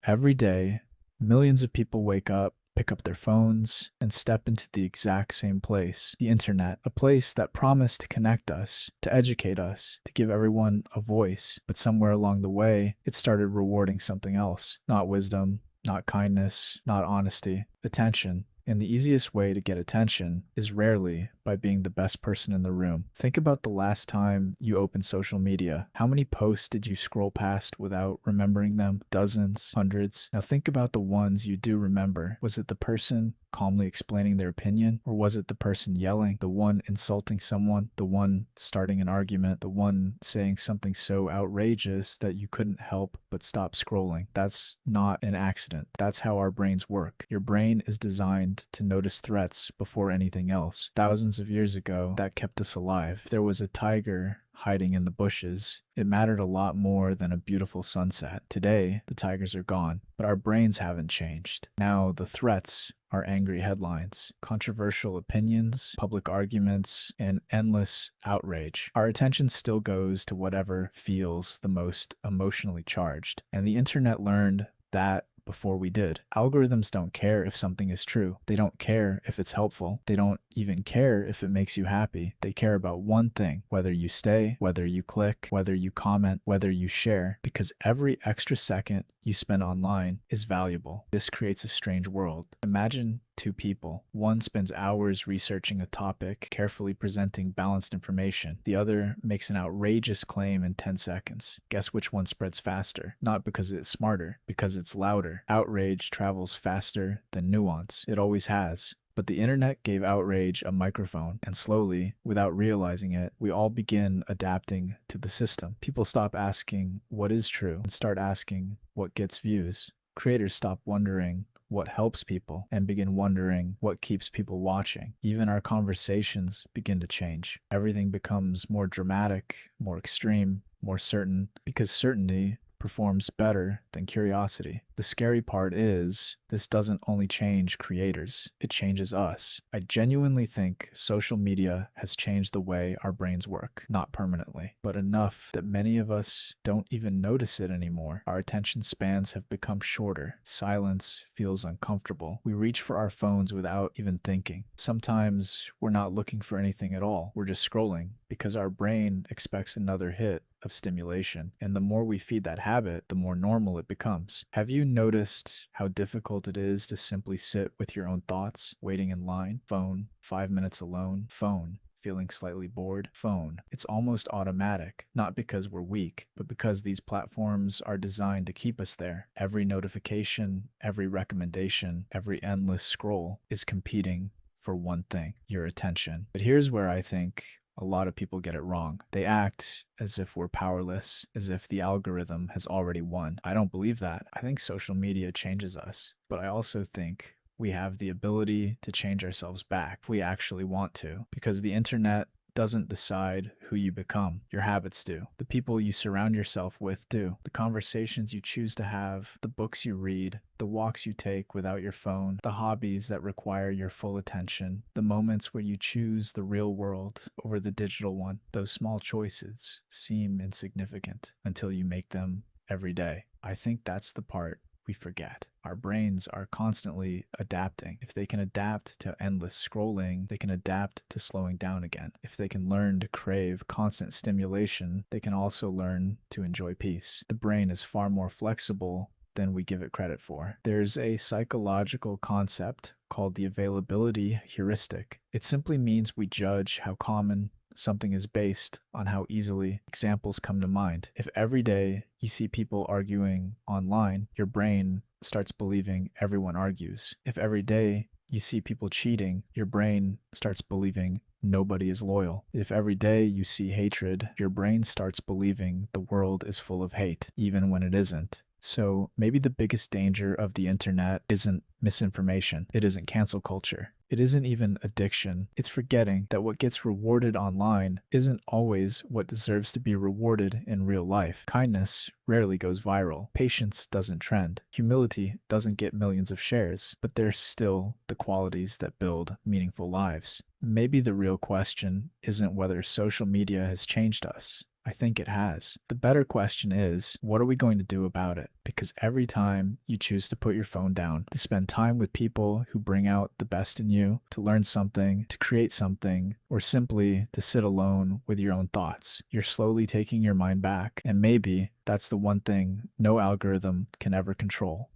Every day, millions of people wake up, pick up their phones, and step into the exact same place, the internet, a place that promised to connect us, to educate us, to give everyone a voice. But somewhere along the way, it started rewarding something else. Not wisdom, not kindness, not honesty, attention. And the easiest way to get attention is rarely by being the best person in the room. Think about the last time you opened social media. How many posts did you scroll past without remembering them? Dozens, hundreds. Now think about the ones you do remember. Was it the person calmly explaining their opinion? Or was it the person yelling, the one insulting someone, the one starting an argument, the one saying something so outrageous that you couldn't help but stop scrolling? That's not an accident. That's how our brains work. Your brain is designed to notice threats before anything else. Thousands of years ago, that kept us alive. If there was a tiger hiding in the bushes, it mattered a lot more than a beautiful sunset. Today, the tigers are gone, but our brains haven't changed. Now, the threats are angry headlines, controversial opinions, public arguments, and endless outrage. Our attention still goes to whatever feels the most emotionally charged, and the internet learned that before we did. Algorithms don't care if something is true. They don't care if it's helpful. They don't even care if it makes you happy. They care about one thing: whether you stay, whether you click, whether you comment, whether you share, because every extra second you spend online is valuable. This creates a strange world. Imagine two people. One spends hours researching a topic, carefully presenting balanced information. The other makes an outrageous claim in 10 seconds. Guess which one spreads faster? Not because it's smarter, because it's louder. Outrage travels faster than nuance. It always has. But the internet gave outrage a microphone, and slowly, without realizing it, we all begin adapting to the system. People stop asking what is true and start asking what gets views. Creators stop wondering what helps people and begin wondering what keeps people watching. Even our conversations begin to change. Everything becomes more dramatic, more extreme, more certain, because certainty performs better than curiosity. The scary part is, this doesn't only change creators, it changes us. I genuinely think social media has changed the way our brains work, not permanently, but enough that many of us don't even notice it anymore. Our attention spans have become shorter. Silence feels uncomfortable. We reach for our phones without even thinking. Sometimes we're not looking for anything at all. We're just scrolling because our brain expects another hit of stimulation. And the more we feed that habit, the more normal it becomes. Have you noticed how difficult it is to simply sit with your own thoughts, waiting in line? Phone, 5 minutes alone, phone. Feeling slightly bored? Phone. It's almost automatic, not because we're weak, but because these platforms are designed to keep us there. Every notification, every recommendation, every endless scroll is competing for one thing: your attention. But here's where I think a lot of people get it wrong. They act as if we're powerless, as if the algorithm has already won. I don't believe that. I think social media changes us, but I also think we have the ability to change ourselves back if we actually want to, because the internet doesn't decide who you become. Your habits do. The people you surround yourself with do. The conversations you choose to have, the books you read, the walks you take without your phone, the hobbies that require your full attention, the moments where you choose the real world over the digital one. Those small choices seem insignificant until you make them every day. I think that's the part we forget. Our brains are constantly adapting. If they can adapt to endless scrolling, they can adapt to slowing down again. If they can learn to crave constant stimulation, they can also learn to enjoy peace. The brain is far more flexible than we give it credit for. There's a psychological concept called the availability heuristic. It simply means we judge how common something is based on how easily examples come to mind. If every day you see people arguing online, your brain starts believing everyone argues. If every day you see people cheating, your brain starts believing nobody is loyal. If every day you see hatred, your brain starts believing the world is full of hate, even when it isn't. So maybe the biggest danger of the internet isn't misinformation. It isn't cancel culture. It isn't even addiction. It's forgetting that what gets rewarded online isn't always what deserves to be rewarded in real life. Kindness rarely goes viral. Patience doesn't trend. Humility doesn't get millions of shares, but they're still the qualities that build meaningful lives. Maybe the real question isn't whether social media has changed us. I think it has. The better question is, what are we going to do about it? Because every time you choose to put your phone down, to spend time with people who bring out the best in you, to learn something, to create something, or simply to sit alone with your own thoughts, you're slowly taking your mind back. And maybe that's the one thing no algorithm can ever control.